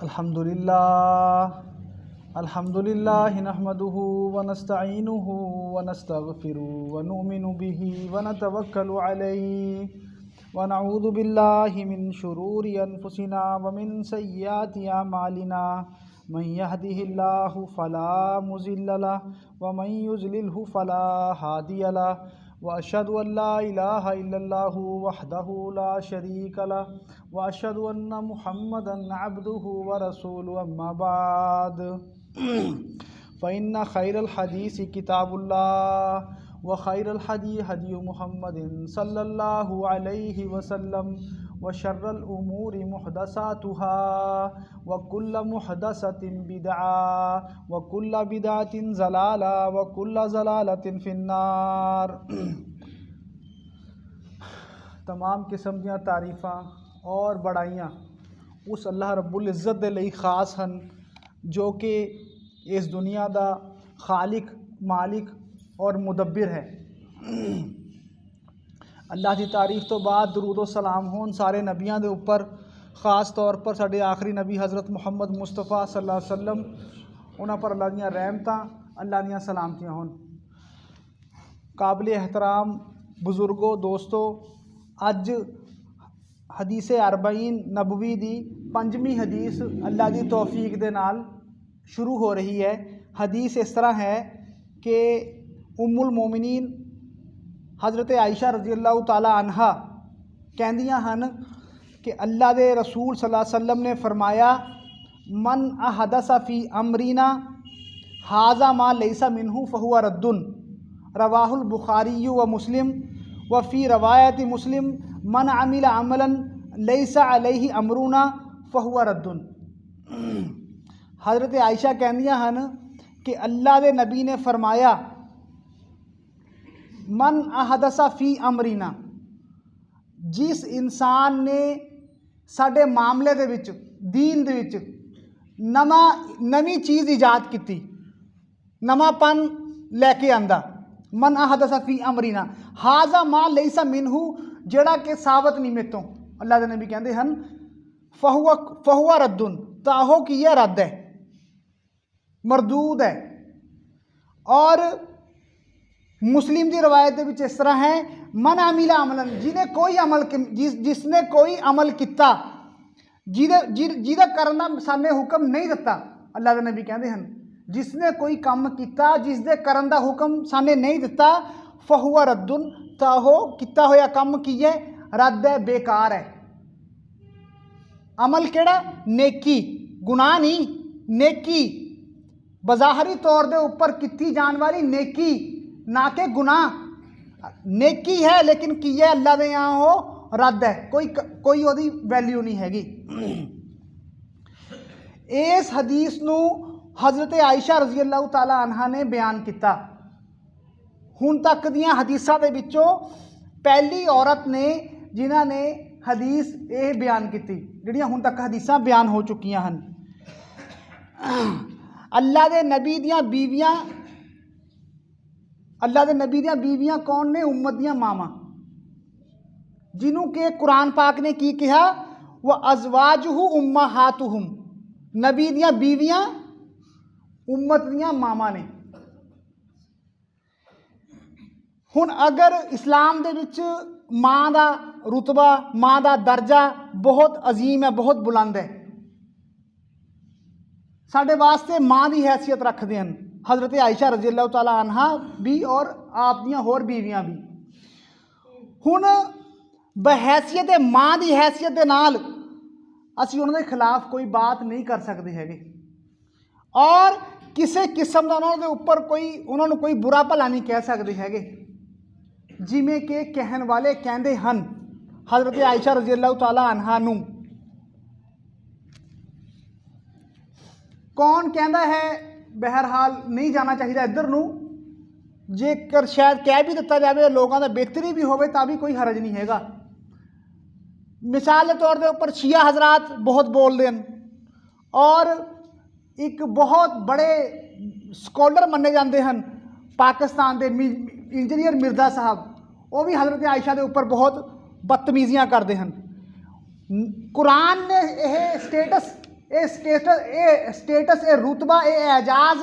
अल्हम्दुलिल्लाह नहमदुहु व नस्तईनुहु व नस्तगफिरुहु व नुमिनु बिही व नतवक्कलु अलैहि व नऊज़ु बिल्लाहि मिन शुरूरि अनफुसिना व मिन सय्यिआति अमालिना मन यहदिहिल्लाहु फला मुज़िल्ल लहु व मन युज़लिल्हु फला हादिय लहु व अशहदु अल्ला इलाहा इल्लल्लाहु वहदहु ला शरीका लहु व अशहदु अन्ना मुहम्मदन अब्दुहु व रसूलुहु अम्मा बाद फ़इन्ना खैरल हदीसी किताबुल्लाह व खैरल हदी हदी मुहम्मदिन सल्लल्लाहु अलैहि वसल्लम व शर्रल उमूरि मुहदसातुहा व कुल्ल मुहदसतिन बिदआ व कुल्ल बिदअतिन ज़लाला व कुल्ल ज़लालतिन फिन्नार। तमाम किस्म दी तारीफ़ां और बड़ाइयाँ उस अल्लाह रब्बुल इज़्ज़त दे लई ख़ास हन जो कि इस दुनिया दा खालिक मालिक और मुदब्बिर है। अल्लाह की तारीफ़ तो बाद दुरूद व सलाम होन सारे नबियां दे उपर, ख़ास तौर पर साडे आखिरी नबी हज़रत मुहम्मद मुस्तफ़ा सल्लल्लाहु अलैहि वसल्लम उन्हां पर अल्लाह दियां रहमतां अल्लाह दियां सलामतियां होन। काबिल एहतराम बुज़ुर्गों दोस्तों, अज हदीस अरबईन नबवी दी पंजवीं हदीस अल्लाह की तौफीक दे नाल शुरू हो रही है। हदीस इस तरह है कि उम्मुल मोमिनीन हज़रत आयशा रज़ी अल्लाह ताला अन्हा कहंदियां हन कि अल्लाह दे रसूल सल्लल्लाहु अलैहि वसल्लम ने फरमाया, मन अहदसा फ़ी अमरीना हाज़ा मा लैसा मिन्हु फ़हुवा रद्दुन, रवाहुल बुखारी व मुस्लिम व फ़ी रवायत मुस्लिम मन अमिल अमलन लैसा अलैहि अमरूना फ़हुवा रद्दुन। हज़रत आयशा कहंदियां हन कि अल्लाह दे नबी ने फरमाया, मन अहदसा फ़ी अमरीना, जिस इंसान ने साडे मामले दे विच दीन दे विच नवी चीज़ ईजाद की, नवापन लैके आंदा, मन अहदसा फ़ी अमरीना हाज़ा मा लैसा मिन्हू, जेड़ा कि साबत नहीं मेरे तो। अल्लाह के नबी कहते हैं फ़हुवा रद्दुन, ताहो की यह रद्द है, मरदूद है। और मुस्लिम की रवायत के इस तरह है, मन अमिला अमलन, जिसने कोई अमल किया जिहदा करन दा साने हुक्म नहीं दिता। अल्लाह के नबी कहते हैं जिसने कोई काम किया जिसदे करन दा हुक्म साने नहीं दिता, फ़हुवा रद्दुन, ताहो किया होया काम की है रद्द है, बेकार है। अमल केड़ा? नेकी, गुनाह नहीं, नेकी, बज़ाहरी तौर दे उपर की जान वाली नेकी, ना कि गुनाह। नेकी है लेकिन की है अल्लाह दे यहाँ हो रद्द है, कोई ओदी वैल्यू नहीं हैगी। इस हदीस नू हज़रत आयशा रज़ी अल्लाह ताला अन्हा ने बयान किया। हुण तक दियां हदीसां दे विचों पहली औरत ने जिन्हां ने हदीस ये बयान की, जिहड़ियां हुण तक हदीसां बयान हो चुकियां हन। अल्लाह दे नबी दियां बीवियां, अल्लाह दे नबी दियां बीवियां कौन ने? उम्मत दियां मावां, जिन्हों के कुरान पाक ने की कहा, वह अज़वाजुहु उम्महातुहुम, नबी दियां बीवियां उम्मत दियां मावां ने। हुण अगर इस्लाम दे विच माँ का रुतबा, माँ का दर्जा बहुत अजीम है, बहुत बुलंद है। साढ़े वास्ते माँ की हैसियत रखते हैं हज़रत आयशा रज़ी अल्लाह ताला अन्हा भी और आप दियां होर बीवियां भी। हुण बहैसियत माँ की हैसियत के नाल असीं उन्हां दे खिलाफ कोई बात नहीं कर सकते हैगे, और किसी किस्म का उन्होंने उपर कोई बुरा भला नहीं कह सकते हैगे। जिमें कि कहन वाले कहते हैं हज़रत आयशा रज़ी अल्लाह ताला अन्हा नूं। कौन कहता है बहरहाल नहीं जाना चाहिए इधर नूं, जेकर शायद कह भी दिता जाए लोगों का बेहतरी भी होवे तां भी कोई हरज नहीं हैगा। मिसाल के तौर के उपर शिया हजरात बहुत बोलते हैं, और एक बहुत बड़े स्कॉलर मन्ने जाते हैं पाकिस्तान के इंजीनियर मिर्जा साहब, वो भी हज़रत आयशा के उपर बहुत बदतमीजियां करते हैं। कुरान ने यह स्टेटस ਇਹ ਸਟੇਟਸ ਇਹ ਰੁਤਬਾ ਇਹ ਐਜਾਜ਼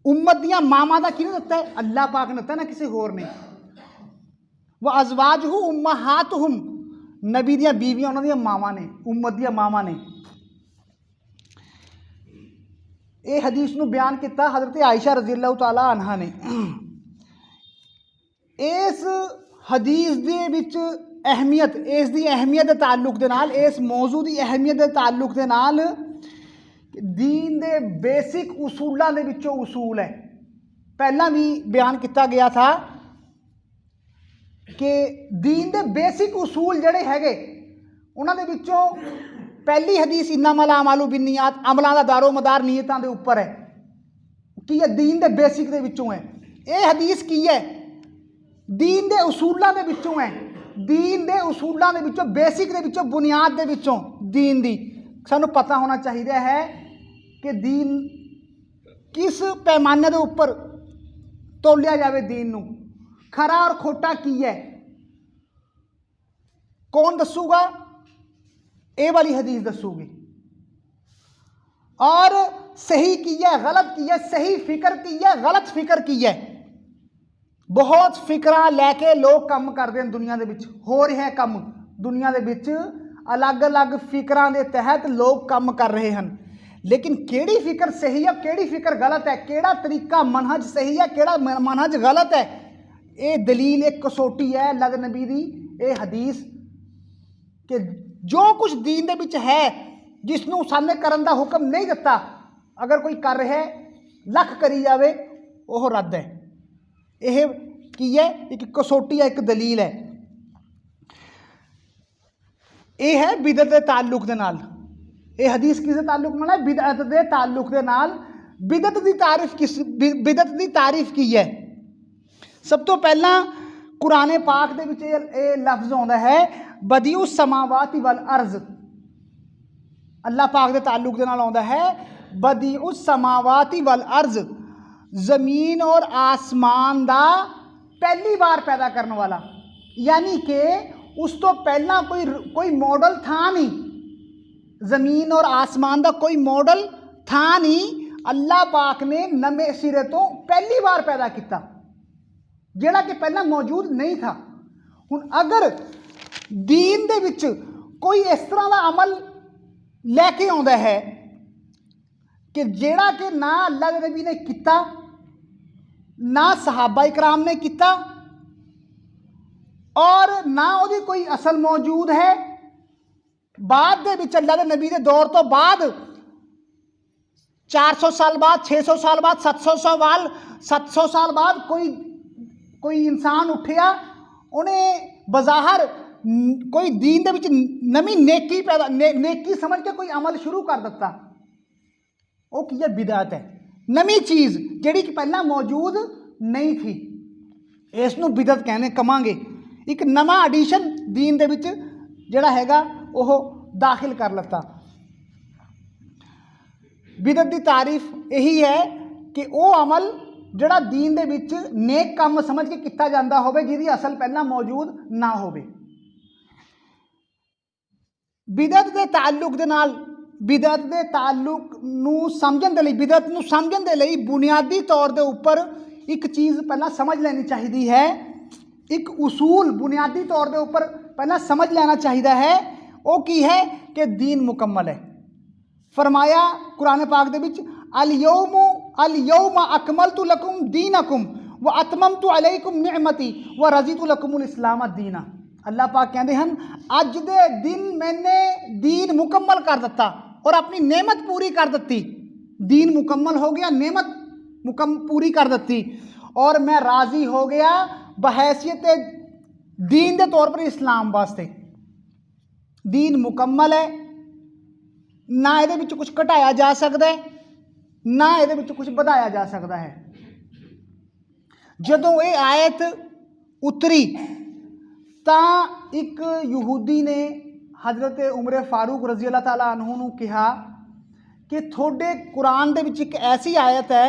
उम्मत दियाँ मामा का किने दिता है? अल्लाह पाक ने दिता ना किसी होर ने। वह अज़वाजुहु उम्महातुहुम, नबी दियाँ बीवियाँ उन्होंने मामा ने, उम्मत दियाँ मामा ने। ये हदीस नूं बयान किया हज़रत आयशा रज़ियल्लाहु तआला अन्हा ने। इस हदीस दे विच अहमियत, इस दी अहमियत दे ताल्लुक दे नाल, इस मौजू दी अहमियत दे ताल्लुक दे नाल दीन दे बेसिक उसूलों के विचों उसूल है। पहला भी बयान किया गया था कि दीन दे बेसिक उसूल जड़े हैगे उन्होंने विचों पहली हदीस इन्नमल आमालु बिन्नियात, अमलों का दारो मदार नीयतां दे उपर है कि यह दीन दे बेसिक दे विचों है। ये हदीस की है? दीन दे उसूलों के विचों है। दीन दे उसूलों के विचों, बेसिक दे विचों, बुनियाद दे विचों दीन दी सानू पता होना चाहिए है कि दीन किस पैमाने के उपर तोलिया जाए। दीन नू खरा और खोटा की है कौन दसूगा? ये वाली हदीस दसूगी। और सही की है, गलत की है, सही फिक्र की है, गलत फिक्र की है। बहुत फिक्र लैके लोग काम करते हैं दुनिया के विच, हो रहा है काम दुनिया के विच, अलग अलग फिक्रां के तहत लोग काम कर रहे हैं। लेकिन केड़ी फिक्र सही है, केड़ी फिक्र गलत है, केड़ा तरीका मनहज सही है, केड़ा मनहज गलत है, ये दलील एक कसौटी है अल्लाह दे नबी दी ये हदीस कि जो कुछ दीन दे विच है जिसनों सामने करन दा हुक्म नहीं दिता, अगर कोई कर रहा है लख करी जावे वह रद्द है। यह की है? एक कसौटी है, एक दलील है। यह है बिदअत के ताल्लुक दे नाल। ये हदीस किस ताल्लुक नाल है? बिदअत के ताल्लुक दे नाल। बिदअत की तारीफ किस, बिदअत की तारीफ की है? सब तो पहला कुरान पाक दे विच ये लफ्ज़ आउंदा है बदीउ समावाति वल अर्ज़। अल्लाह पाक के ताल्लुक दे नाल आउंदा है बदीउ समावाति वल अर्ज़, ज़मीन और आसमान दा पहली बार पैदा करने वाला। यानी कि उस तो पहला कोई मॉडल था नहीं, ज़मीन और आसमान का कोई मॉडल था नहीं। अल्लाह पाक ने नवे सिरे तो पहली बार पैदा किया जिहड़ा कि पहला मौजूद नहीं था। हुण अगर दीन दे विच कोई इस तरह का अमल लैके आउंदा है कि जिहड़ा कि ना अल्लाह दे नबी ने किया, ना सहाबा इकराम ने किया, और ना वो कोई असल मौजूद है, बाद दे विच अल्लाह दे नबी दे दौर तो बाद 400 साल बाद, 600 साल बाद, 700 साल बाद कोई इंसान उठिया, उन्हें बज़ाहर कोई दीन दे विच नवी नेकी पैदा, नेकी समझ के कोई अमल शुरू कर दिता। वो की है? बिदअत है, नवी चीज़ जिहड़ी कि पहला मौजूद नहीं थी। इसनूं बिदअत कहने कमांगे। एक नवा एडिशन दीन दे विच जिहड़ा हैगा ओह दाखिल कर लता। बिदअत की तारीफ यही है कि वो अमल जिहड़ा दीन दे विच नेक काम समझ के किया जाता होवे जिहदी असल पहला मौजूद ना होवे। बिदअत के ताल्लुक दे नाल, बिदअत के ताल्लुक नूं समझण दे लई, बिदअत नूं समझण दे लई बुनियादी तौर के उपर एक चीज़ पहला समझ लेनी चाहिए है। एक उसूल बुनियादी तौर के उपर पहला समझ लेना चाहिए है। वो की है कि दीन मुकम्मल है। फरमाया कुरान पाक दे विच अल-यौम अकमलतु लकुम दीनकुम व अतममतु अलैकुम निअमती व रज़ीतु लकुमुल इस्लाम दीना। अल्लाह पाक कहते हैं अज दे दिन मैंने दीन मुकम्मल कर दिता और अपनी नेमत पूरी कर दी। दीन मुकम्मल हो गया, नेमत पूरी कर दी और मैं राज़ी हो गया बहैसियत दीन के तौर पर इस्लाम वास्ते। दीन मुकम्मल है, ना ये कुछ घटाया जा सकता है, ना ये कुछ बढ़ाया जा सकता है। जदों ये आयत उतरी तो एक यहूदी ने हज़रत उमर फारूक रज़ी अल्लाह ताला अन्हु नूं कहा कि थोड़े कुरान दे विच एक ऐसी आयत है,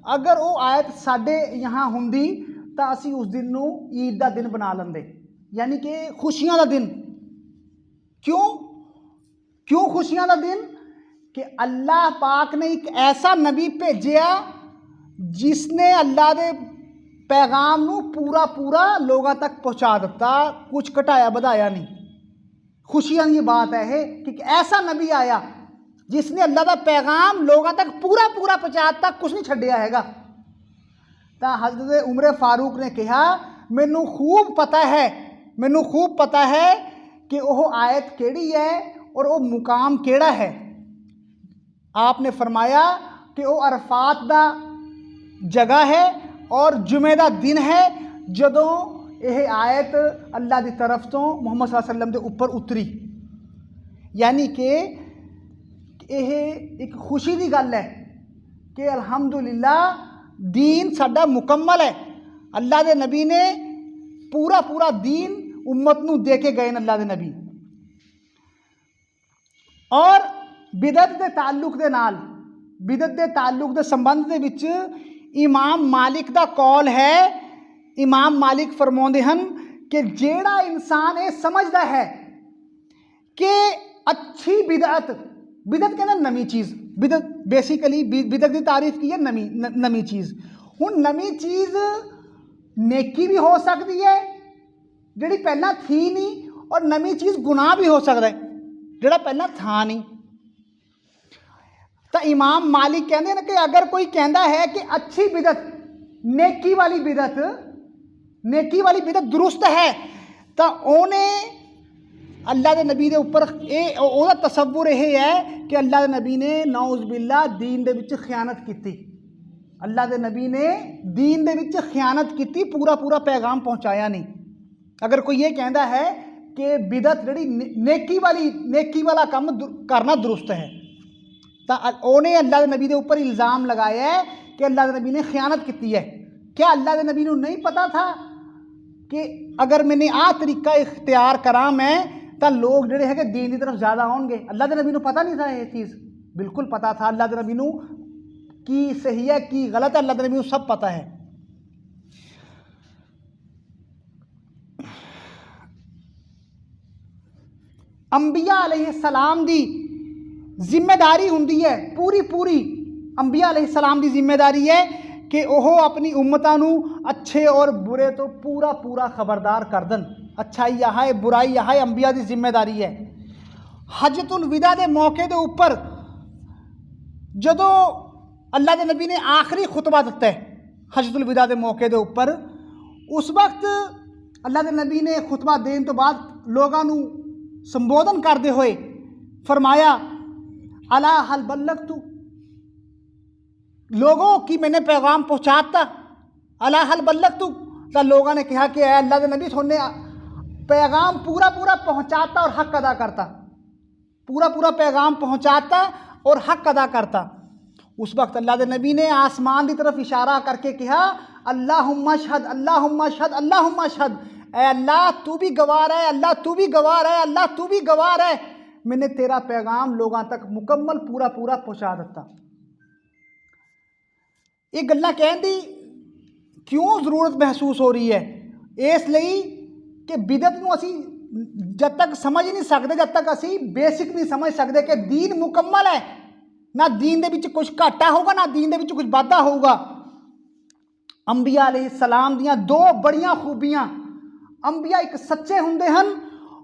अगर वो आयत साडे यहाँ हुंदी तो असी उस दिन नूं ईद का दिन बना लेंदे, यानी कि खुशियां का दिन। क्यों? क्यों खुशियां का दिन? कि अल्लाह पाक ने एक ऐसा नबी भेजिया जिसने अल्लाह के पैगाम नू पूरा पूरा लोगों तक पहुँचा दिता, कुछ घटाया बढ़ाया नहीं। खुशियां की बात है ये कि ऐसा नबी आया जिसने अल्लाह का पैगाम लोगों तक पूरा पूरा पहुँचा दिता, कुछ नहीं छड्डिया हैगा। तो हज़रत उमर फारूक ने कहा, मैनू खूब पता है कि वह आयत केड़ी है और वह मुकाम केड़ा है। आपने फरमाया कि वह अरफात दा जगह है और जुमे का दिन है जदों यह आयत अल्लाह की तरफ तो मुहम्मद सल्लल्लाहु अलैहि वसल्लम के ऊपर उतरी। यानी कि यह एक खुशी की गल है कि अल्हम्दुलिल्लाह दीन साडा मुकम्मल है। अल्लाह के नबी ने पूरा पूरा दीन उम्मत नू दे के गए अल्लाह के नबी। और बिदत के ताल्लुक दे नाल, बिदत के ताल्लुक के संबंध दे विच इमाम मालिक का कौल है। इमाम मालिक फरमाउंदे हन कि जेड़ा इंसान ये समझदा है कि अच्छी बिदअत, बिदअत कहना नवी चीज़, बिदअत बेसिकली बिदअत की तारीफ की है नवी चीज़। हुण नवी चीज़ नेकी भी हो सकती है जिहड़ी पहला थी नहीं, और नवी चीज़ गुनाह भी हो सकता है जिहड़ा पहला था नहीं। तो इमाम मालिक कहते हैं कि अगर कोई कहता है कि अच्छी बिदत, नेकी वाली बिदत दुरुस्त है, तो उन्हें अल्लाह के नबी के उपर ओहदा तसव्वुर यह है कि अल्लाह के नबी ने नौज़ बिल्ला दीन दे विच खयानत की। अल्लाह के नबी ने दीन दे विच खयानत की, पूरा पूरा पैगाम पहुँचाया नहीं। अगर कोई ये कहता है कि बिदत जिहड़ी नेकी वाला काम करना दुरुस्त है, तो उन्हें अल्लाह के नबी के ऊपर इल्ज़ाम लगाया है कि अल्लाह के नबी ने खयानत की है। क्या अल्लाह के नबी को नहीं पता था कि अगर मैंने आ तरीका इख्तियार करा मैं तो लोग जोड़े है दीन की तरफ ज़्यादा आउणगे? अल्लाह के नबी को पता नहीं था ये चीज़? बिल्कुल पता था। अल्लाह के नबी को की सही है की गलत है, अल्लाह के नबी को सब पता है। अंबिया अलैहिस्सलाम दी जिम्मेदारी हुंदी है, पूरी अंबिया अलैहिस्सलाम दी जिम्मेदारी है कि वह अपनी उम्मतां नू अच्छे और बुरे तो पूरा खबरदार कर दें। अच्छाई यह है, बुराई यह है, अंबिया की जिम्मेदारी है। हज्जतुल विदा के मौके के उपर जदों अल्लाह के नबी ने आखिरी खुतबा दिता है हज्जतुल विदा के मौके के उपर, उस वक्त अल्लाह के नबी ने खुतबा देने तो बाद लोगों नू संबोधन करते हुए फरमाया, अला हल बल्लगतु, लोगों की मैंने पैगाम पहुँचाता। अला हल बल्लगतु, तो लोगों ने कहा कि अल्लाह के नबी थोने पैगाम पूरा पहुँचाता और हक अदा करता, पूरा पैगाम पहुँचाता और हक अदा करता। उस वक्त अल्लाह के नबी ने आसमान की तरफ इशारा करके कहा, अल्लाहुम्मा शहद, अल्लाहुम्मा शहद, अल्लाहुम्मा शहद, ऐ अल्लाह तू भी गवाह है, अल्लाह तू भी गवाह है, अल्लाह तू भी गवाह है, मैंने तेरा पैगाम लोगों तक मुकम्मल पूरा पहुँचा दिता। ये गल्लां कहने दी क्यों जरूरत महसूस हो रही है? इसलिए कि बिदत नूं असीं जब तक समझ नहीं सकते, जब तक असीं बेसिक नहीं समझ सकते कि दीन मुकम्मल है, ना दीन दे विच कुछ घाटा होगा ना दीन दे विच कुछ वाधा होगा। अंबिया अलैहिस्सलाम दियां दो बड़ियां खूबियां, अंबिया एक सच्चे हुंदे हन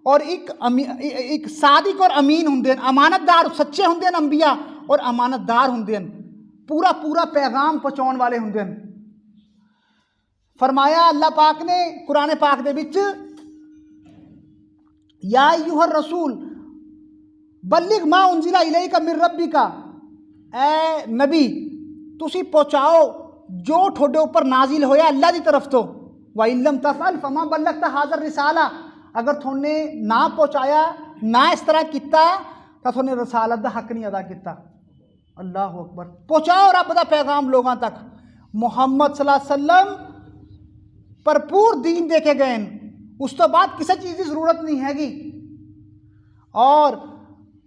और एक सादिक और अमीन हुंदे हन। अमानतदार सच्चे हुंदे हन अंबिया और अमानतदार हुंदे हन, पूरा पैगाम पहुँचाने वाले हुंदे हन। फरमाया अल्लाह पाक ने कुरान पाक दे विच, या अय्युहर रसूल बल्लिग मा उन्जिला इलैका मिर रब्बिका, ऐ नबी तुसी पहुँचाओ जो थोड़े ऊपर नाजिल होया अल्लाह की तरफ तो। व इल्लम तफअल फमा बल्लगता हाज़र रिसाला, अगर थोने ना पहुँचाया ना इस तरह किया तो थोने रसालत का हक नहीं अदा किया। अल्लाह अकबर, पहुँचाओ रब का पैगाम लोगों तक। मुहम्मद सल्लल्लाहु अलैहि वसल्लम भरपूर दीन दे के गए, उस तो बाद किसी चीज़ की जरूरत नहीं हैगी। और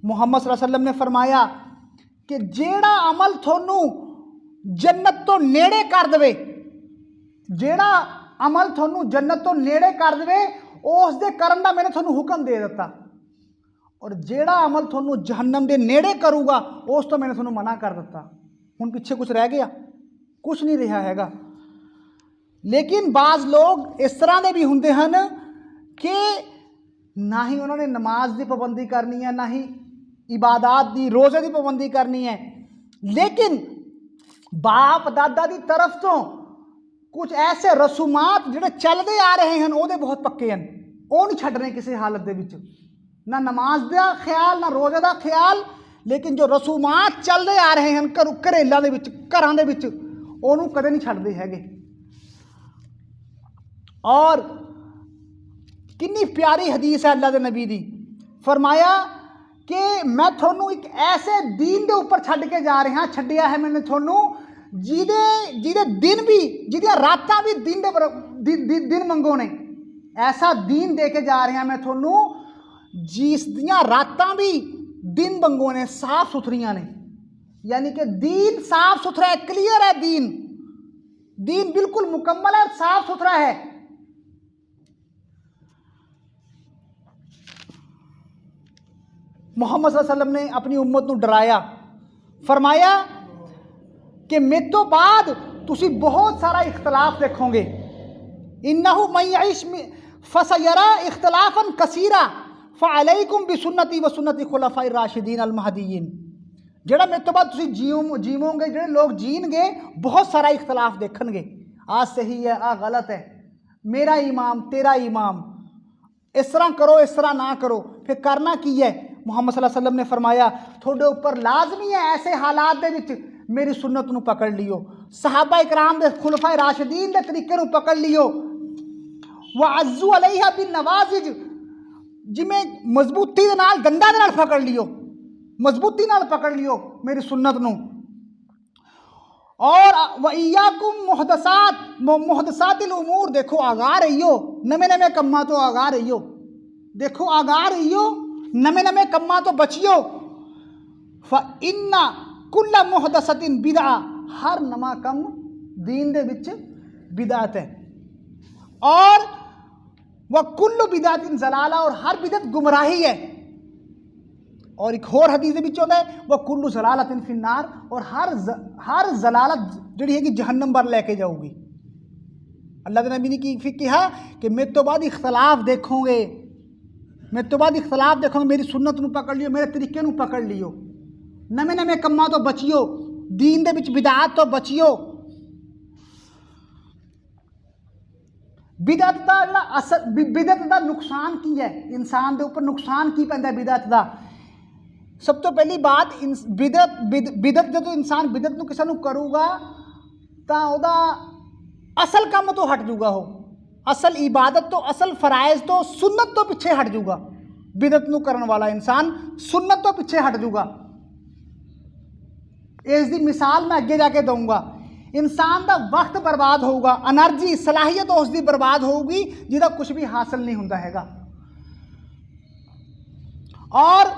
मुहम्मद सल्लल्लाहु अलैहि वसल्लम ने फरमाया कि जेड़ा अमल थोनू जन्नत तो नेड़े कर दे, जेड़ा अमल थोनू जन्नत तो नेड़े कर दे, उस दे करन दा मैंने थोनू हुक्म दे दिता। और जेड़ा अमल थोनू जहन्नम दे नेड़े करूगा उस तो मैंने थोनू मना कर दिता। हुण पिछे कुछ रह गया? कुछ नहीं रहा हैगा। लेकिन बाज़ लोग इस तरह के भी होंदे हन कि ना ही उन्होंने नमाज की पाबंदी करनी है, ना ही इबादत की रोज़े की पाबंदी करनी है, लेकिन बाप दादा की तरफ तो कुछ ऐसे रसूमात जिहड़े चलते आ रहे हैं वो बहुत पक्के हैं, वो नहीं छड्डने किसी हालत दे विच, ना नमाज का ख्याल ना रोज़े का ख्याल। लेकिन जो रसूमात चलते आ रहे हैं घरेलों के घरां दे विच उहनूं कदे नहीं छड्डदे हैगे। और कितनी प्यारी हदीस है अल्लाह के नबी दी, फरमाया कि मैं थोनू एक ऐसे दीन के उपर छड्ड के जा रहा, छड्डिया है मैंने थोनू जिहदे दिन भी जिहदियां रातां भी दिन मंगो ने। ऐसा दीन दे के जा रहा मैं थोनू जिसदियां रातां भी दिन मंगो ने, साफ सुथरियां ने। यानी कि दीन साफ सुथरा है, क्लियर है, दीन बिल्कुल मुकम्मल है, साफ सुथरा है। मुहम्मद सल्लल्लाहु अलैहि वसल्लम ने अपनी उम्मत को डराया, फरमाया कि मेरे तो बाद तुसी बहुत सारा इख्तलाफ देखोगे। इन्नहु मन यइश फसयरा इख्तलाफन कसीरा फअलैकुम बिसुन्नती व सुन्नती खुलफाए राशिदीन अल महदीयीन। जेड़ा मेरे तो बाद तुसी जीवोगे, जेड़े लोग जीनगे बहुत सारा इख्तलाफ देखणगे, आ सही है, आ गलत है, मेरा इमाम तेरा इमाम, इस तरह करो इस तरह ना करो। फिर करना की है? मुहम्मद सल्लल्लाहु अलैहि वसल्लम ने फरमाया थोड़े उपर लाजमी है ऐसे हालात दे विच मेरी सुन्नत नूं पकड़ लियो, सहाबा इकराम दे खुलफाए राशिदीन दे तरीके नूं पकड़ लियो। व अज़्ज़ू अलैहा बिन नवाजिज, जिमें मजबूती दे नाल दंदां दे नाल पकड़ लियो, मजबूती नाल पकड़ लियो मेरी सुन्नत नूं। और व इय्याकुम मुहदसातिल उमूर, देखो आगाह रहियो नवे नवे कम्मां तो आगाह रहियो, देखो आगाह रहियो नवे नवे कम्मां तो बचियो। फ इन्ना कुल्ला मुहदसतिन बिदआ, हर नवा कम दीन दे विच बिदात है। और वह कुल्लु बिदातिन जलाला, और हर बिदत गुमराही है। और एक होर हदीस दे विच होंदा है वह कुल्लु जलालतिन फिन्नार, और हर जलालत जिहड़ी है कि जहन्नम पर लेके जाऊगी। अल्लाह के नबी ने की फिर कहा कि मेरे तो बाद इख्तलाफ देखोगे, मेरे तो बाद इख्तलाफ देखोगे, मेरी सुन्नत नूं पकड़ लियो, मेरे तरीके नूं पकड़ लियो, नवे नवे कम्मां तो बचियो, दीन दे विच बिदात तो बचियो। बिदअत दा जिहड़ा असर, बिदअत दा नुकसान की है, इंसान दे उपर नुकसान की पैंदा बिदअत दा। सब तो पहली बात, बिदअत जो इंसान बिदअत नूं किसी नूं करूगा तां ओहदा असल काम तो हट जूगा, हो असल इबादत तो, असल फराइज तो, सुन्नत तो पिछे हट जूगा। बिदअत नूं करन वाला इंसान सुन्नत तो पिछे हट जूगा। इसकी मिसाल मैं अगे जाके दूंगा। इंसान का वक्त बर्बाद होगा, एनर्जी सलाहियत उसकी बर्बाद होगी जिसका कुछ भी हासिल नहीं होता हैगा। और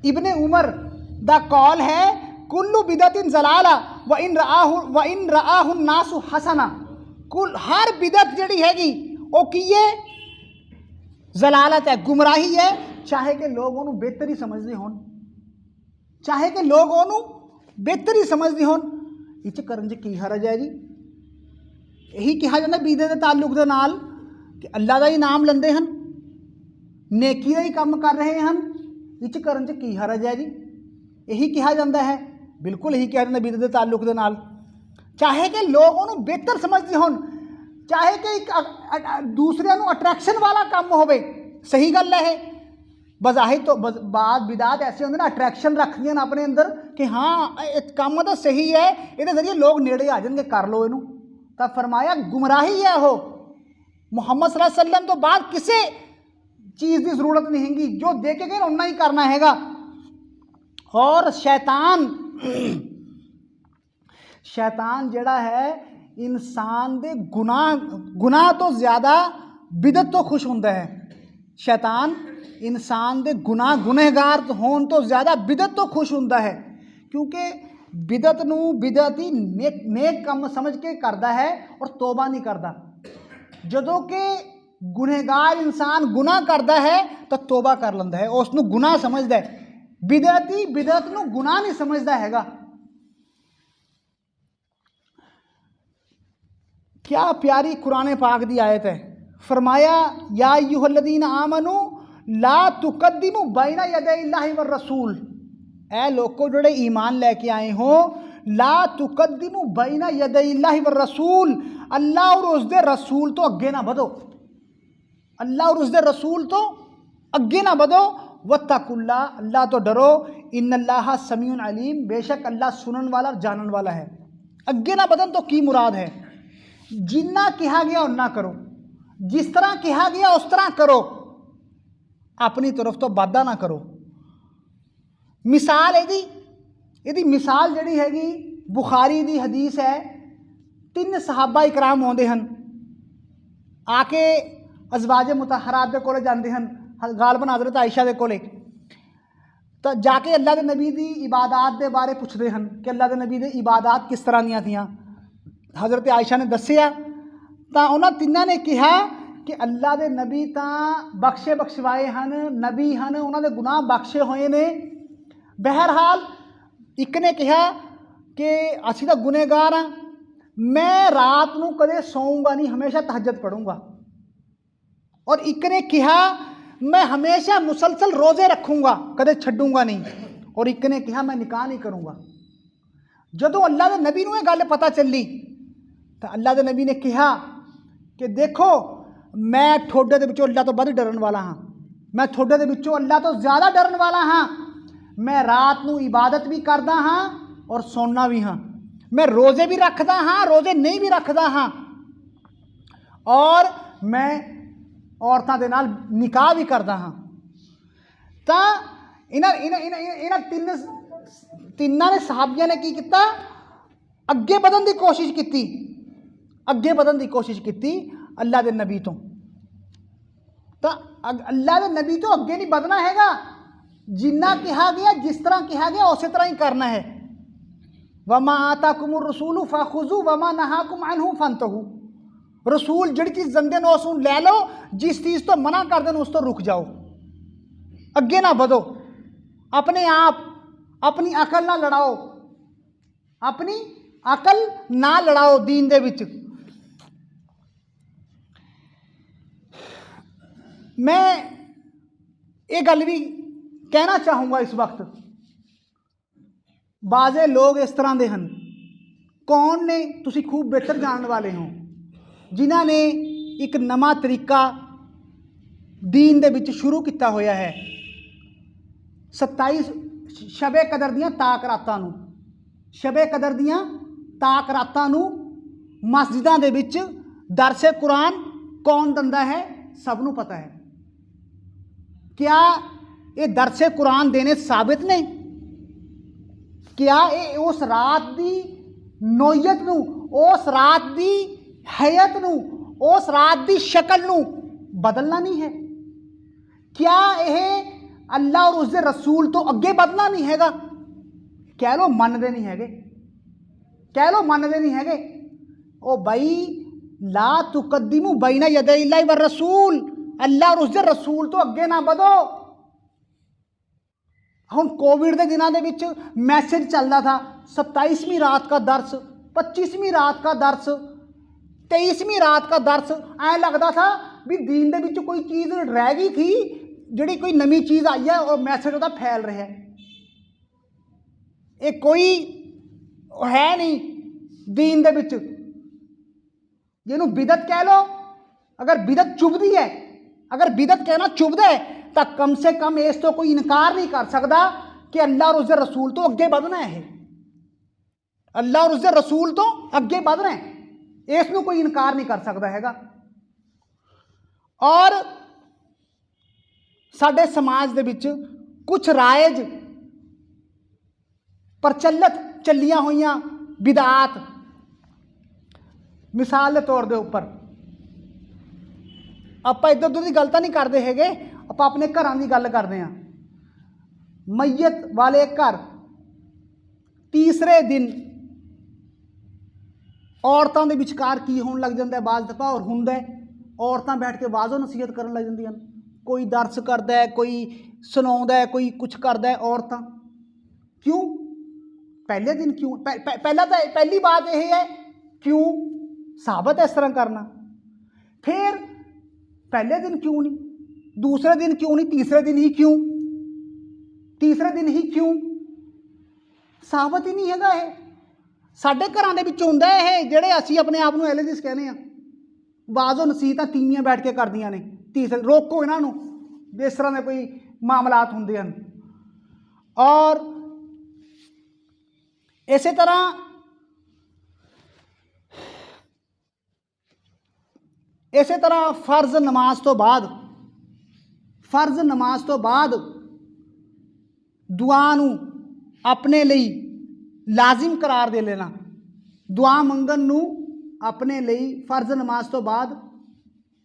इब्ने उमर दा कौल है कुल्लु बिदतिन जलाला व इन रआहु नासु हसना, कुल हर बिदत जिहड़ी हैगी वो की है, जलालत है, गुमराही है। चाहे कि लोग उन्होंने बेहतर ही समझते होन, चाहे कि लोग उन्होंने बेहतर ही समझते होन, इच करन च की हरज है जी। यही कहा जाता बिदअत के ताल्लुक दे नाल कि अल्लाह का ही नाम लेंदे हन, नेकी का ही काम कर रहे हैं, इच करन च की हरज है जी। यही कहा जाता है, बिल्कुल यही कहा जाता बिदअत के ताल्लुक दे नाल। चाहे कि लोग उन्होंने बेहतर समझते होन, चाहे कि एक दूसरे को अट्रैक्शन वाला काम होवे, सही गल है। बज़ाहिर तो बाद बिदात ऐसे होंगे ना, अट्रैक्शन रख दिया अपने अंदर कि हाँ काम तो सही है, ये जरिए लोग नेड़े आ जाएंगे, कर लो इनू। तब फरमाया गुमराही है हो। मुहम्मद सल्लल्लाहु अलैहि वसल्लम तो बाद किसी चीज़ की जरूरत नहीं हैगी, जो देखे गए उन्ना ही करना हैगा। और शैतान जड़ा है इंसान दे गुनाह तो ज़्यादा बिदत तो खुश होंदा है। शैतान इंसान दे गुनहगार होने तो ज़्यादा बिदत तो खुश होंदा है, क्योंकि बिदत नूं बिदती नेक काम समझ के करता है और तोबा नहीं करता। जदों कि गुनहगार इंसान गुनाह करता है तो तौबा कर लेंदा है, उसनू गुनाह समझदा है। बिदअती बिदअत नू गुनाह नहीं समझदा हैगा। क्या प्यारी कुरान पाक दी आयत है। फरमाया या अय्युहल्लज़ीना आमनू ला तुकद्दिमू बैना यदैल्लाहि वर रसूल, ऐ लोगों जोड़े ईमान लेके आए हो, ला तुकद्दिमू बैना यदैल्लाहि वर रसूल, अल्लाह और उसदे रसूल तो अगे ना बढ़ो, अल्लाह और उसदे रसूल तो अगे ना बढ़ो। वत्तकुल्लाह, अल्लाह तो डरो, इन्नल्लाह समीउन अलीम, बेशक अल्लाह सुनन वाला जानन वाला है। अगे ना बढ़न तो की मुराद है, जिन्ना कहा गया उन्ना करो, जिस तरह कहा गया उस तरह करो, अपनी तरफ तो वादा ना करो। मिसाल यदी मिसाल जड़ी हैगी बुखारी दी हदीस है। 3 सहाबा इकराम आउंदे हन, आके अज़वाज मुतहरात दे कोले जांदे हन, गालबन हज़रत आयशा दे कोले, तो जाके अल्लाह दे नबी दी इबादात दे बारे पुछदे हन कि अल्लाह दे नबी दी इबादात किस तरह दियां थियां। हज़रत आयशा ने दस्सिया तो उन्होंने तिन्ना ने कहा कि अल्लाह दे नबी तां बख्शे बख्शवाए हन, नबी हन, उन्होंने गुनाह बख्शे हुए ने। बहरहाल एक ने कहा कि असी तो गुनहगार हाँ, मैं रात को कदे सोऊंगा नहीं, हमेशा तहज्जुद पढ़ूंगा। और एक ने कहा मैं हमेशा मुसलसल रोज़े रखूँगा, कदे छड्डूंगा नहीं। और एक ने कहा मैं निकाह नहीं करूँगा। जदों अल्लाह दे नबी नूं ये गल पता चली तो अल्लाह दे नबी ने कहा कि देखो मैं थोड़े दे विचों अल्लाह तो वध डरन वाला हाँ, मैं थोड़े दे विचों अल्लाह तो ज़्यादा डरन वाला हाँ। मैं रात नूं इबादत भी करदा हाँ और सोना भी हाँ, मैं रोज़े भी रखदा हाँ, रोज़े नहीं भी रखदा हाँ, और मैं औरतां दे नाल निकाह भी करदा हाँ। तो इन्हां तिन्नां ने सहाबियां ने की किता, अगे बढ़न की कोशिश की, अगे बढ़न की कोशिश की अल्लाह के नबी तो अल्लाह के नबी तो अगे नहीं बढ़ना हैगा, जिन्ना कहा गया जिस तरह कहा गया उस तरह ही करना है। वमा आताकुमुर रसूलु फाखुजू वमा नहाकुम अन्हु फंतहू, रसूल जिहड़ी चीज़ दंदे ने उसनूं लै लो, जिस चीज़ तो मना कर देन उस तो रुक जाओ, अगे ना बढ़ो। अपने आप अपनी अकल ना लड़ाओ, अपनी अकल ना लड़ाओ दीन दे विच। मैं ये गल भी कहना चाहूँगा इस वक्त, बाज़े लोग इस तरह के हैं, कौन ने तुसी खूब बेहतर जानने वाले हो, जिन्हों ने एक नवा तरीका दीन दे विच शुरू किया होया है। 27 शबे कदर दियां ताक रातां नूं, शबे कदर दियां ताक रातां नूं मस्जिदां दे विच दरसे कुरान कौन दिंदा है, सबनूं पता है। क्या ये दरसे कुरान देने साबित ने? क्या ये उस रात की नोयत नूं, उस रात की हैत नूं, उस रात की शक्ल नूं बदलना नहीं है? क्या यह अल्लाह और उसके रसूल तो अगे बढ़ना नहीं हैगा? कह लो मनते नहीं हैगे, कह लो मनते नहीं हैगे। ओ भाई ला तुकद्दिमू बैना यदैल्लाहि वर रसूल, अल्लाह और उसके रसूल तो अगे ना बढ़ो। हुण कोविड के दिनों के विच मैसेज चलता था 27वीं रात का दर्स, 25वीं रात का दर्स, 23वीं रात का दर्स। ऐ लगता था भी दीन दे विच कोई चीज़ रह गई थी, जिहड़ी कोई नवी चीज़ आई है और मैसेज उसका फैल रहा है। ये कोई है नहीं दीन दे विच, जिन्हों बिदत कह लो। अगर बिदत चुभदी है, अगर बिदत कहना चुभदा है तो कम से कम इस तो कोई इनकार नहीं कर सकता कि अल्लाह और उसके रसूल तो अगे बढ़ना है, अल्लाह और उसके रसूल तो अगे बढ़ना है, इसनूं कोई इनकार नहीं कर सकता हैगा। और साडे समाज दे विच कुछ राइज प्रचलित चलियां हुई बिदात, मिसाल के तौर के उपर आप इधर उधर की गल तो नहीं करते हैगे, आप अपने घरों की गल करते हैं। मैयत वाले घर तीसरे दिन औरतों के विचकार की होने लग जाता है, बाज दफा और होंदा है ਔਰਤਾਂ ਬੈਠ ਕੇ ਵਾਜ਼ੋ ਨਸੀਹਤ ਕਰਨ ਲੱਗ ਜਾਂਦੀਆਂ ਨੇ, ਕੋਈ ਦਰਸ ਕਰਦਾ ਹੈ, ਕੋਈ ਸੁਣਾਉਂਦਾ ਹੈ, ਕੋਈ ਕੁਛ ਕਰਦਾ ਹੈ। ਔਰਤਾਂ ਕਿਉਂ? ਪਹਿਲੇ ਦਿਨ ਕਿਉਂ? ਪਹਿਲਾਂ ਤਾਂ ਪਹਿਲੀ ਬਾਤ ਇਹ ਹੈ ਕਿਉਂ ਸਾਬਤ ਇਸ ਤਰ੍ਹਾਂ ਕਰਨਾ। ਫਿਰ ਪਹਿਲੇ ਦਿਨ ਕਿਉਂ ਨਹੀਂ, ਦੂਸਰੇ ਦਿਨ ਕਿਉਂ ਨਹੀਂ, ਤੀਸਰੇ ਦਿਨ ਹੀ ਕਿਉਂ? ਤੀਸਰੇ ਦਿਨ ਹੀ ਕਿਉਂ? ਸਾਬਤ ਹੀ ਨਹੀਂ ਹੈਗਾ। ਇਹ ਸਾਡੇ ਘਰਾਂ ਦੇ ਵਿੱਚ ਹੁੰਦਾ ਇਹ, ਜਿਹੜੇ ਅਸੀਂ ਆਪਣੇ ਆਪ ਨੂੰ ਐਲੇਜਿਸ ਕਹਿੰਦੇ ਆ। ਬਾਜ਼ੋ ਨਸੀਹਤਾਂ ਤੀਵੀਆਂ ਬੈਠ ਕੇ ਕਰਦੀਆਂ ਨੇ। ਤੀਸਰੇ ਰੋਕੋ ਇਹਨਾਂ ਨੂੰ, ਇਸ ਤਰ੍ਹਾਂ ਦੇ ਕੋਈ ਮਾਮਲਾਤ ਹੁੰਦੇ ਹਨ। ਔਰ ਇਸੇ ਤਰ੍ਹਾਂ ਫਰਜ਼ ਨਮਾਜ਼ ਤੋਂ ਬਾਅਦ ਦੁਆ ਨੂੰ ਆਪਣੇ ਲਈ ਲਾਜ਼ਮ ਕਰਾਰ ਦੇ ਲੈਣਾ। ਦੁਆ ਮੰਗਣ ਨੂੰ ਆਪਣੇ ਲਈ ਫਰਜ਼ ਨਮਾਜ਼ ਤੋਂ ਬਾਅਦ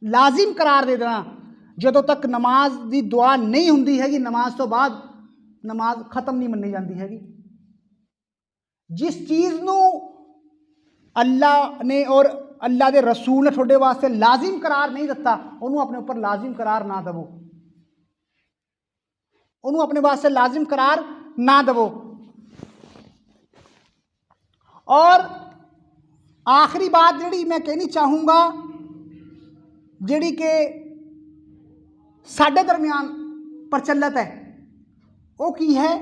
ਲਾਜ਼ਮ ਕਰਾਰ ਦੇ ਦੇਣਾ। ਜਦੋਂ ਤੱਕ ਨਮਾਜ਼ ਦੀ ਦੁਆ ਨਹੀਂ ਹੁੰਦੀ ਹੈਗੀ, ਨਮਾਜ਼ ਤੋਂ ਬਾਅਦ ਨਮਾਜ਼ ਖਤਮ ਨਹੀਂ ਮੰਨੀ ਜਾਂਦੀ ਹੈਗੀ। ਜਿਸ ਚੀਜ਼ ਨੂੰ ਅੱਲਾ ਨੇ ਔਰ ਅੱਲਾ ਦੇ ਰਸੂਲ ਨੇ ਤੁਹਾਡੇ ਵਾਸਤੇ ਲਾਜ਼ਮ ਕਰਾਰ ਨਹੀਂ ਦਿੱਤਾ, ਉਹਨੂੰ ਆਪਣੇ ਉੱਪਰ ਲਾਜ਼ਮ ਕਰਾਰ ਨਾ ਦੇਵੋ, ਉਹਨੂੰ ਆਪਣੇ ਵਾਸਤੇ ਲਾਜ਼ਮ ਕਰਾਰ ਨਾ ਦੇਵੋ। ਔਰ ਆਖਰੀ बात ਜਿਹੜੀ ਮੈਂ ਕਹਿਣੀ ਚਾਹੂੰਗਾ, ਜਿਹੜੀ ਕਿ ਸਾਡੇ ਦਰਮਿਆਨ ਪ੍ਰਚਲਿਤ ਹੈ, ਉਹ ਕੀ ਹੈ?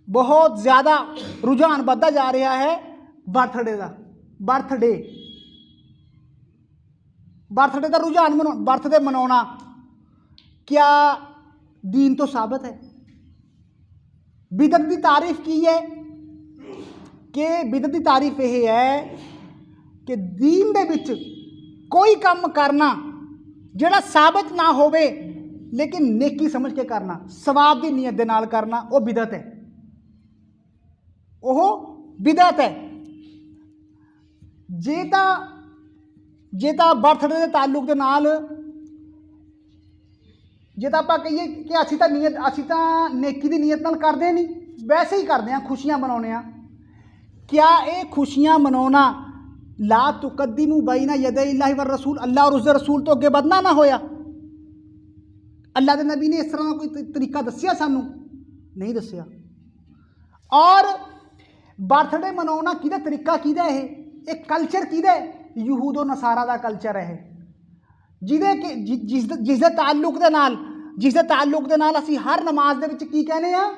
ਬਹੁਤ ਜ਼ਿਆਦਾ ਰੁਝਾਨ ਵੱਧਦਾ ਜਾ ਰਿਹਾ ਹੈ ਬਰਥਡੇ ਦਾ। ਬਰਥਡੇ ਦਾ ਰੁਝਾਨ ਬਰਥਡੇ ਮਨਾਉਣਾ क्या दीन तो साबित है? बिदअत की तारीफ की है कि बिदअत की तारीफ यह है कि दीन दे विच कोई काम करना जिहड़ा साबित ना होवे लेकिन नेकी समझ के करना, सवाब की नीयत दे नाल करना, वो बिदअत है। वो बिदअत है। जे तां बर्थडे के ताल्लुक दे नाल जे तो आप कहीए कि असी तो नेकी की नीयत नाल करते नहीं, वैसे ही करते हैं, खुशियां मनाने। क्या ये खुशियां मनाना ला तुकद्दिमू बैना यदै इल्लाहि व रसूल, अल्लाह और उसके रसूल तो अगे बढ़ना ना होया? अल्लाह के नबी ने इस तरह का कोई तरीका दसिया? सानू नहीं दसिया। और बर्थडे मनाना किहदा तरीका, किहदा ये कल्चर किहदा? यहूदो नसारा का कल्चर है, जिसके ताल्लुक दे नाल असी हर नमाज दे विच की कहने आ,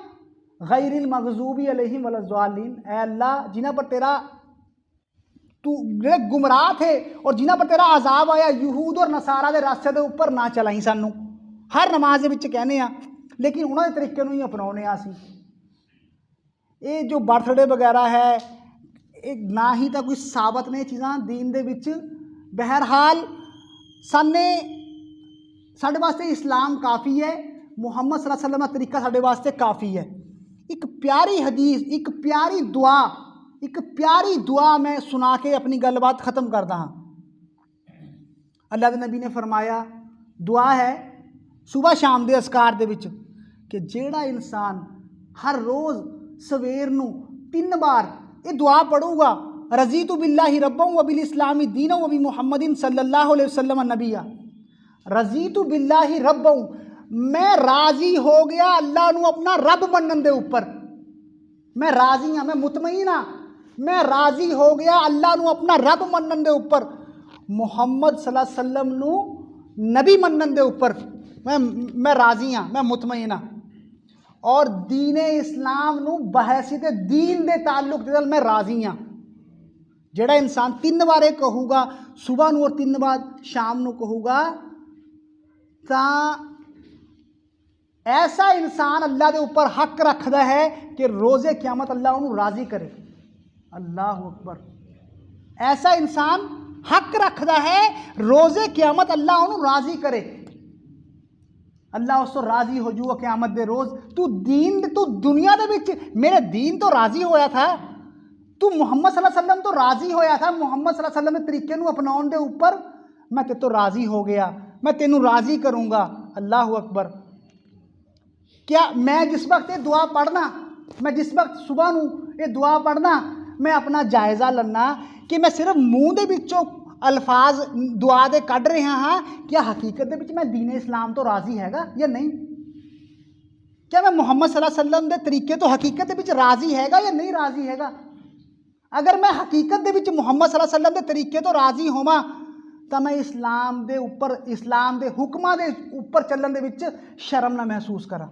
गैरिल मगज़ूबी अलैहिम वलज़्ज़ालिन। ऐ अल्लाह, जिन्हां पर तेरा तू जेड़े गुमराह थे और जिन्हां पर तेरा अजाब आया, यहूद और नसारा दे रास्ते दे उपर ना चलाई। सानू हर नमाज दे विच कहने आ, लेकिन उन्हां दे तरीके नूं ही अपनाउने आ असी। ये जो बर्थडे वगैरह है, ये ना ही तो कोई साबित ने चीज़ां दीन दे विच। बहरहाल साढ़े वास्ते इस्लाम काफ़ी है, मुहम्मद सल्लल्लाहु अलैहि वसल्लम का तरीका साढ़े वास्ते काफ़ी है। एक प्यारी हदीस, एक प्यारी दुआ मैं सुना के अपनी गलबात ख़त्म करता हाँ। अल्लाह के नबी ने फरमाया, दुआ है सुबह शाम के अस्कार दे विच कि जेड़ा इंसान हर रोज़ सवेर नूं 3 बार ये दुआ पढ़ूगा, रज़ीतु बिल्लाहि रब्बन व बिल इस्लामी दीनन व बि मुहम्मदिन सल्लल्लाहु अलैहि वसल्लम नबिया। रज़ीतु बिल्लाहि रब्बन, मैं राज़ी हो गया अल्लाह नूं अपना रब मनन दे उपर। मैं राज़ी हाँ, मैं मुतमईन हाँ, मैं राज़ी हो गया अल्लाह नूं अपना रब मनन दे उपर, मुहम्मद सल्लल्लाहु अलैहि वसल्लम नूं नबी मनन दे उपर मैं राज़ी हाँ, मैं मुतमईन हाँ। और दीन इस्लाम नूं बहैसियत दीन दे ताल्लुक दे नाल मैं राज़ी हाँ। जेड़ा इंसान 3 बार ये कहूगा सुबह नूं और 3 बार शाम नूं कहूगा, तां ऐसा इंसान अल्लाह के उपर हक रखता है कि रोज़े क़यामत अल्लाह उन्होंने राज़ी करे। अल्लाह अकबर। ऐसा इंसान हक रखता है रोज़े क़यामत अल्लाह उन्होंने राज़ी करे। अल्लाह उसको राज़ी हो जूगा क़यामत दे रोज़। तू दुनिया दे विच मेरे दीन तो राज़ी होया था, तू मुहम्मद सल्लल्लाहु अलैहि वसल्लम तो राज़ी होया था, मुहम्मद सल्लल्लाहु अलैहि वसल्लम के तरीके नूं अपनाउण दे उपर मैं ते तो राज़ी हो गया, मैं तेनू राज़ी करूँगा। अल्लाह अकबर। क्या मैं जिस वक्त ये दुआ पढ़ना, मैं जिस वक्त सुबह नूं ये दुआ पढ़ना, मैं अपना जायज़ा लन्ना कि मैं सिर्फ मूँह दे विचों अल्फाज दुआ दे कढ़ रहे हाँ, क्या हकीकत दे विच मैं दीन इस्लाम तो राज़ी हैगा या नहीं? क्या मैं मुहम्मद सल्लल्लाहु अलैहि वसल्लम दे तरीके तो हकीकत दे विच राज़ी हैगा या नहीं राज़ी हैगा? अगर मैं हकीकत दे विच मुहम्मद सल्लल्लाहु अलैहि वसल्लम दे तरीके तो राज़ी होवां तो मैं इस्लाम दे उपर, इस्लाम दे हुक्मां दे उपर चलण दे विच शर्म ना महसूस करा,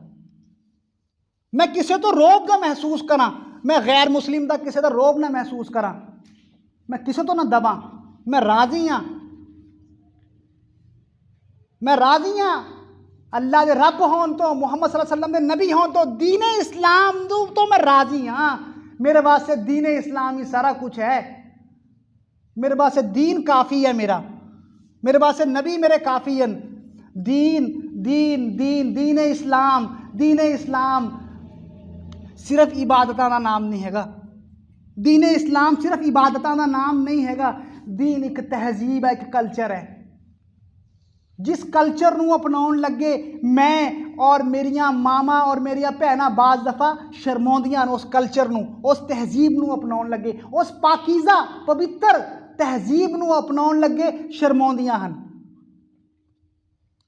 मैं किसी तो रोब ना महसूस करा, मैं गैर मुस्लिम दा किसी दा रोब ना महसूस करा, मैं किसी तो ना दबा, मैं राज़ी हाँ, मैं राज़ी हाँ अल्लाह दे रब होन तो, मुहम्मद सल्लल्लाहु अलैहि वसल्लम दे नबी होन तो, दीन इस्लाम तो मैं राज़ी हाँ। मेरे वास्ते दीन इस्लाम ही सारा कुछ है, मेरे वास्ते दीन काफ़ी है, मेरे वास्ते नबी मेरे काफ़ी हैं। दीन दीन दीन दीन इस्लाम सिर्फ इबादतां दा नाम नहीं हैगा, दीन इस्लाम सिर्फ इबादतां दा नाम नहीं हैगा, दीन एक तहजीब है, एक कल्चर है। जिस कल्चर नूं अपनाउण लगे मैं और मेरियां मामा और मेरियां भैनां बाज़ दफ़ा शर्माउंदियां उस कल्चर नूं, उस तहजीब नूं अपनाउण लगे, उस पाकीज़ा पवित्र तहजीब नूं अपनाउण लगे शर्माउंदियां हन।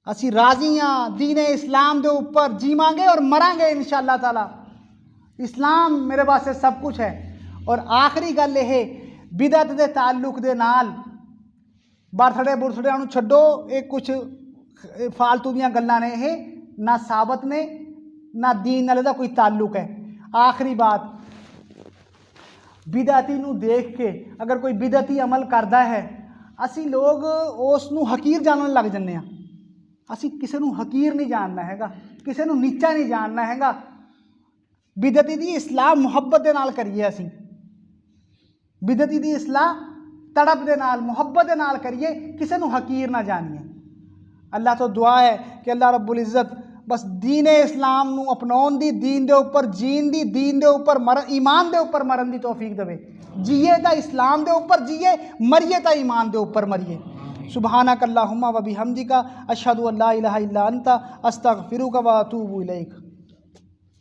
असी राज़ी हाँ दीन इस्लाम दे उपर जीवांगे और मरांगे इंशाअल्लाह ताला। इस्लाम मेरे वास्ते सब कुछ है। और आखिरी गल यह बिदअत दे ताल्लुक दे नाल, बर्थडे बुर्थडे छड्डो, ये कुछ फालतू दियां गल्लां ने, ये ना साबत ने ना दीन नाल दा कोई ताल्लुक है। आखिरी बात, बिदअती नूं देख के अगर कोई बिदअती अमल करता है असी लोग उस नूं हकीर जानन लग जन्ने आ। असी किसी नूं हकीर नहीं जानना हैगा, किसी नूं नीचा नहीं जानना हैगा। बिदअती दी इस्लाह मुहब्बत दे नाल करिए, असी बिदअती दी इस्लाह तड़प दे नाल मुहब्बत दे नाल करिए, किसी नूं हकीर ना जानिए। अल्लाह तो दुआ है कि अल्लाह रब्बुल इज़्ज़त बस दीन इस्लाम नूं अपनाउण दी, दीन दे उपर जीण दी, दीन दे उपर ईमान दे उपर मरण दी तौफीक देवे। जिए तां इस्लाम दे उपर जिए, मरिए तां ईमान दे उपर मरिए। सुबहानक अल्लाहुम्मा व बिहम्दिका अशहदु अल्ला इलाहा इल्ला अंता अस्तगफिरुका व अतूबु इलैक।